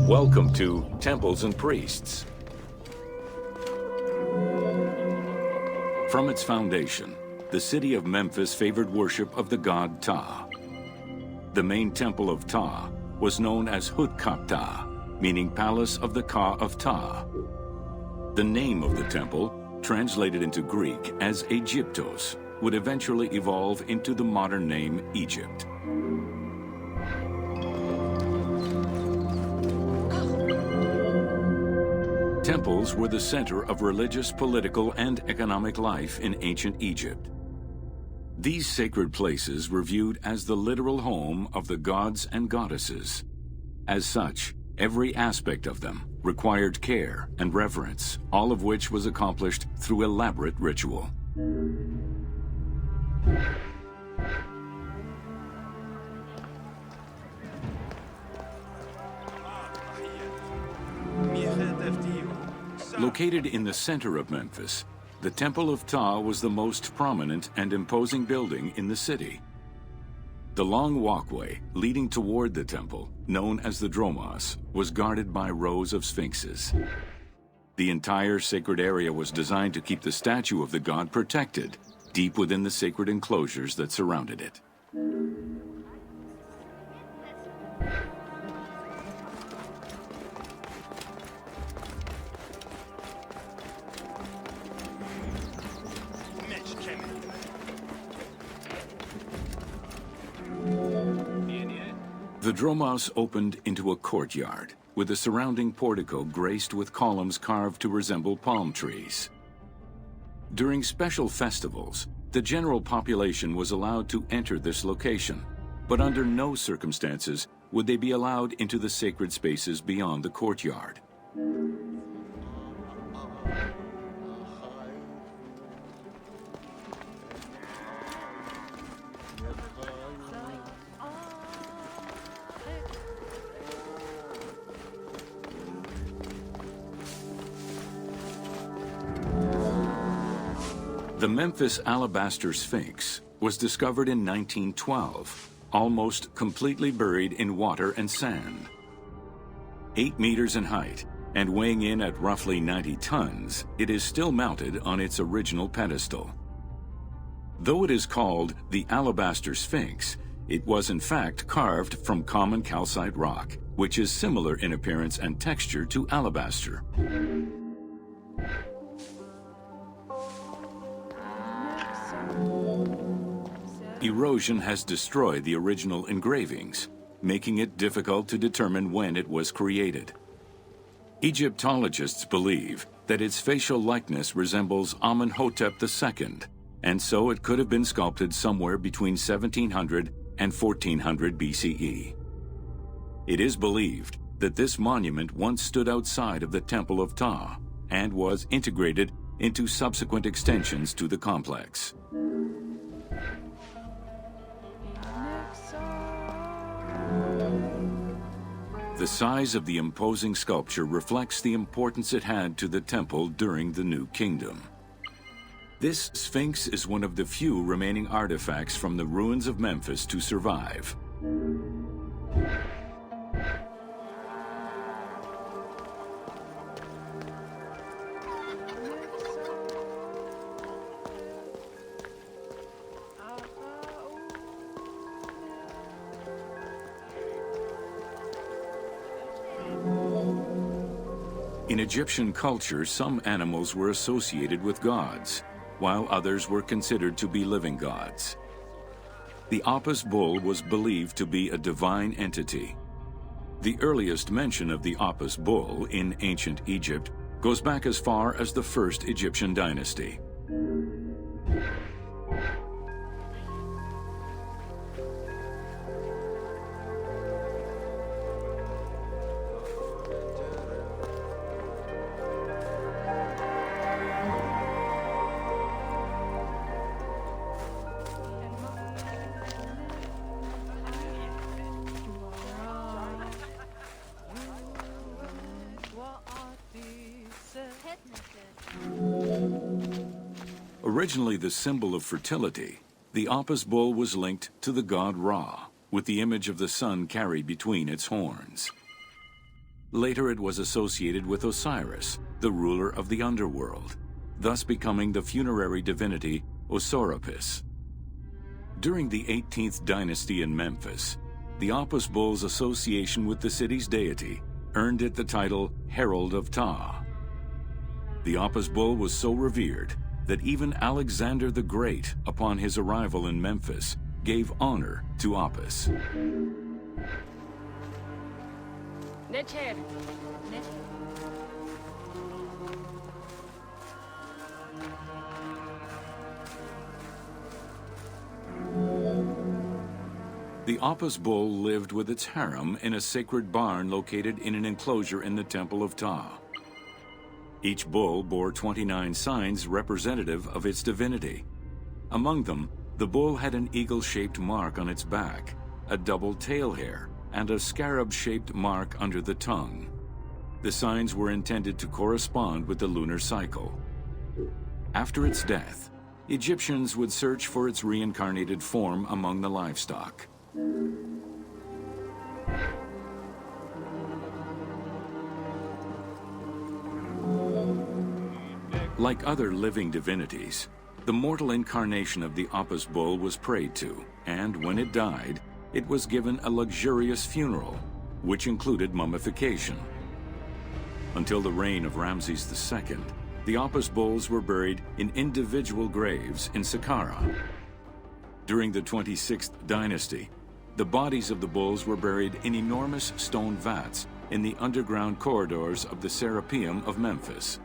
Welcome to Temples and Priests. From its foundation, the city of Memphis favored worship of the god Ta. The main Temple of Ta was known as Ta, meaning Palace of the Ka of Ta. The name of the temple, translated into Greek as Aegyptos, would eventually evolve into the modern name Egypt. Temples were the center of religious, political, and economic life in ancient Egypt. These sacred places were viewed as the literal home of the gods and goddesses. As such, every aspect of them required care and reverence, all of which was accomplished through elaborate ritual. Located in the center of Memphis, the Temple of Tao was the most prominent and imposing building in the city. The long walkway leading toward the temple, known as the Dromos, was guarded by rows of sphinxes. The entire sacred area was designed to keep the statue of the god protected, deep within the sacred enclosures that surrounded it. The Dromos opened into a courtyard, with the surrounding portico graced with columns carved to resemble palm trees. During special festivals, the general population was allowed to enter this location, but under no circumstances would they be allowed into the sacred spaces beyond the courtyard. The Memphis Alabaster Sphinx was discovered in 1912, almost completely buried in water and sand. 8 meters in height and weighing in at roughly 90 tons, it is still mounted on its original pedestal. Though it is called the Alabaster Sphinx, it was in fact carved from common calcite rock, which is similar in appearance and texture to alabaster. Erosion has destroyed the original engravings, making it difficult to determine when it was created. Egyptologists believe that its facial likeness resembles Amenhotep II, and so it could have been sculpted somewhere between 1700 and 1400 BCE. It is believed that this monument once stood outside of the Temple of Tao and was integrated into subsequent extensions to the complex. The size of the imposing sculpture reflects the importance it had to the temple during the New Kingdom. This Sphinx is one of the few remaining artifacts from the ruins of Memphis to survive. In Egyptian culture, some animals were associated with gods, while others were considered to be living gods. The Apis bull was believed to be a divine entity. The earliest mention of the Apis bull in ancient Egypt goes back as far as the first Egyptian dynasty. Originally the symbol of fertility, the Apis bull was linked to the god Ra, with the image of the sun carried between its horns. Later it was associated with Osiris, the ruler of the underworld, thus becoming the funerary divinity Osorapis. During the 18th dynasty in Memphis, the Apis bull's association with the city's deity earned it the title Herald of Ptah. The Apis bull was so revered that even Alexander the Great, upon his arrival in Memphis, gave honor to Apis. The Apis bull lived with its harem in a sacred barn located in an enclosure in the Temple of Tao. Each bull bore 29 signs representative of its divinity. Among them, the bull had an eagle-shaped mark on its back, a double tail hair, and a scarab-shaped mark under the tongue. The signs were intended to correspond with the lunar cycle. After its death, Egyptians would search for its reincarnated form among the livestock. Like other living divinities, the mortal incarnation of the Apis bull was prayed to, and when it died, it was given a luxurious funeral, which included mummification. Until the reign of Ramses II, the Apis bulls were buried in individual graves in Saqqara. During the 26th dynasty, the bodies of the bulls were buried in enormous stone vats in the underground corridors of the Serapeum of Memphis.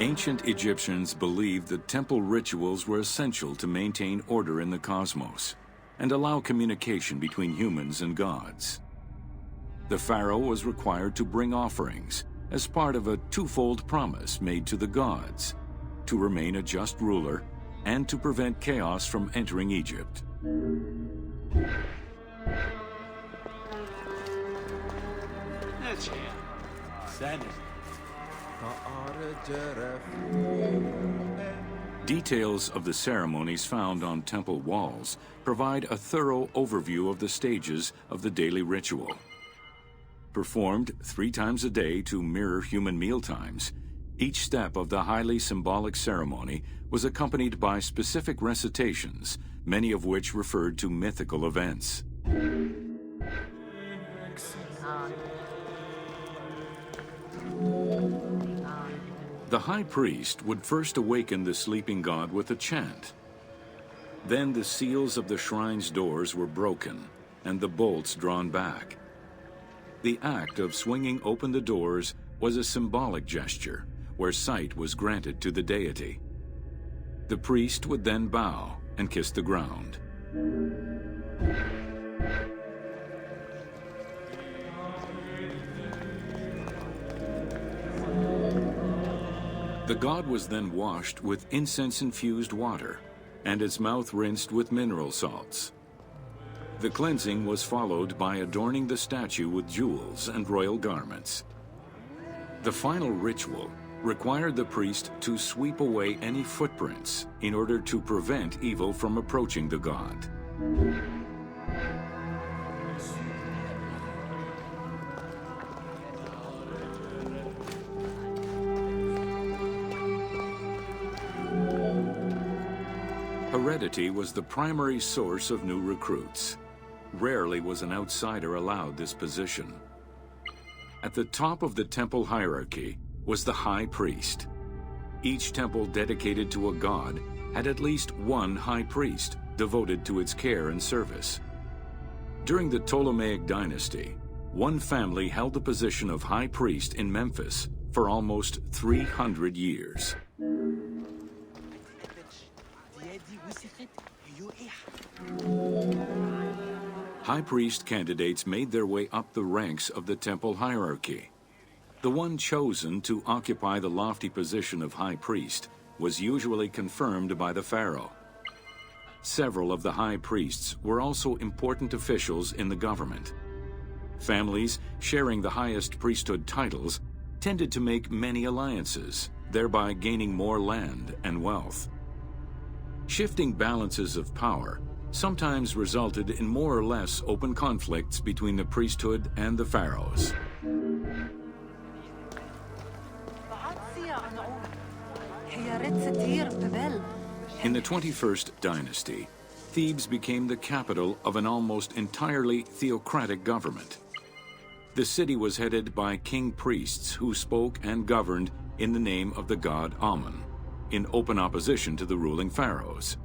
Ancient Egyptians believed that temple rituals were essential to maintain order in the cosmos and allow communication between humans and gods. The pharaoh was required to bring offerings as part of a twofold promise made to the gods: to remain a just ruler and to prevent chaos from entering Egypt. Details of the ceremonies found on temple walls provide a thorough overview of the stages of the daily ritual. Performed 3 times a day to mirror human mealtimes, each step of the highly symbolic ceremony was accompanied by specific recitations, many of which referred to mythical events. The high priest would first awaken the sleeping god with a chant. Then the seals of the shrine's doors were broken and the bolts drawn back. The act of swinging open the doors was a symbolic gesture where sight was granted to the deity. The priest would then bow and kiss the ground. The god was then washed with incense-infused water and its mouth rinsed with mineral salts. The cleansing was followed by adorning the statue with jewels and royal garments. The final ritual required the priest to sweep away any footprints in order to prevent evil from approaching the god. Heredity was the primary source of new recruits. Rarely was an outsider allowed this position. At the top of the temple hierarchy was the high priest. Each temple dedicated to a god had at least one high priest devoted to its care and service. During the Ptolemaic dynasty, one family held the position of high priest in Memphis for almost 300 years. High priest candidates made their way up the ranks of the temple hierarchy. The one chosen to occupy the lofty position of high priest was usually confirmed by the pharaoh. Several of the high priests were also important officials in the government. Families sharing the highest priesthood titles tended to make many alliances, thereby gaining more land and wealth. Shifting balances of power sometimes resulted in more or less open conflicts between the priesthood and the pharaohs. In the 21st dynasty, Thebes became the capital of an almost entirely theocratic government. The city was headed by king priests who spoke and governed in the name of the god Amun, in open opposition to the ruling pharaohs.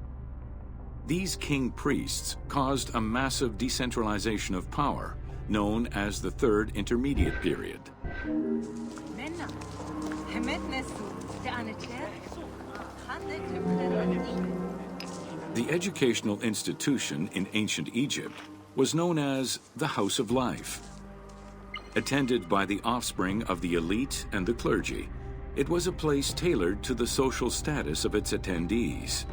These king priests caused a massive decentralization of power, known as the Third Intermediate Period. The educational institution in ancient Egypt was known as the House of Life. Attended by the offspring of the elite and the clergy, it was a place tailored to the social status of its attendees.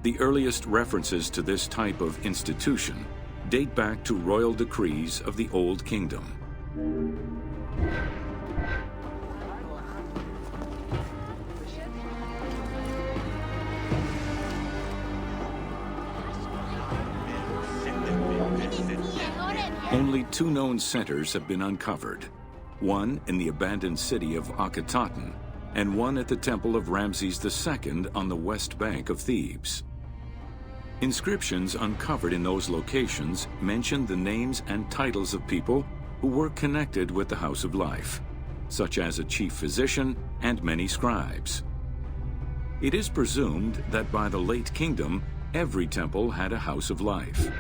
The earliest references to this type of institution date back to royal decrees of the Old Kingdom. Only two known centers have been uncovered, one in the abandoned city of Akhetaten and one at the Temple of Ramses II on the west bank of Thebes. Inscriptions uncovered in those locations mention the names and titles of people who were connected with the House of Life, such as a chief physician and many scribes. It is presumed that by the late kingdom, every temple had a House of Life.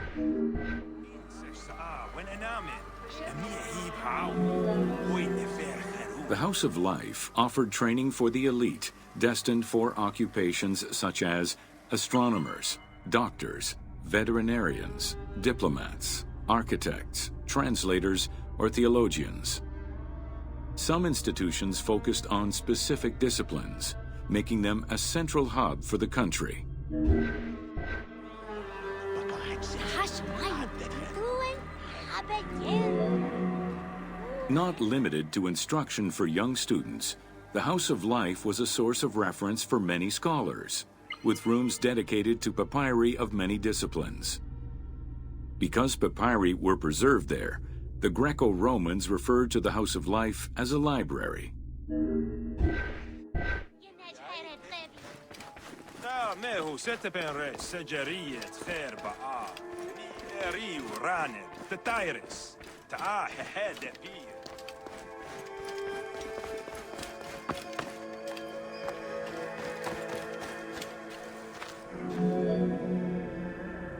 The House of Life offered training for the elite, destined for occupations such as astronomers, doctors, veterinarians, diplomats, architects, translators, or theologians. Some institutions focused on specific disciplines, making them a central hub for the country. Not limited to instruction for young students, the House of Life was a source of reference for many scholars, with rooms dedicated to papyri of many disciplines. Because papyri were preserved there, the Greco-Romans referred to the House of Life as a library.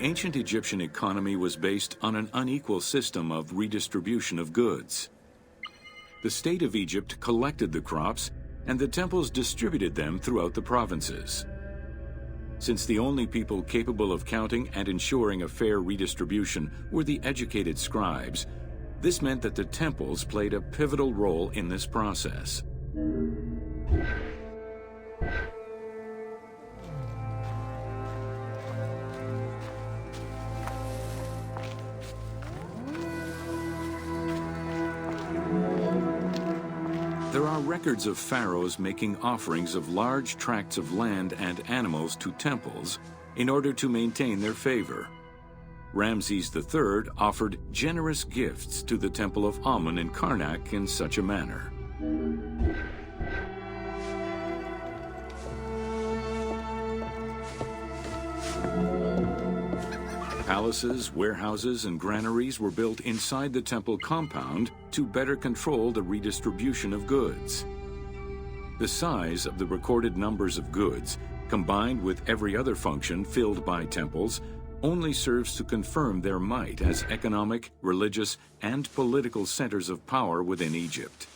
Ancient Egyptian economy was based on an unequal system of redistribution of goods. The state of Egypt collected the crops, and the temples distributed them throughout the provinces. Since the only people capable of counting and ensuring a fair redistribution were the educated scribes, this meant that the temples played a pivotal role in this process. There are records of pharaohs making offerings of large tracts of land and animals to temples in order to maintain their favor. Ramses III offered generous gifts to the Temple of Amun in Karnak in such a manner. Palaces, warehouses, and granaries were built inside the temple compound to better control the redistribution of goods. The size of the recorded numbers of goods, combined with every other function filled by temples, only serves to confirm their might as economic, religious, and political centers of power within Egypt.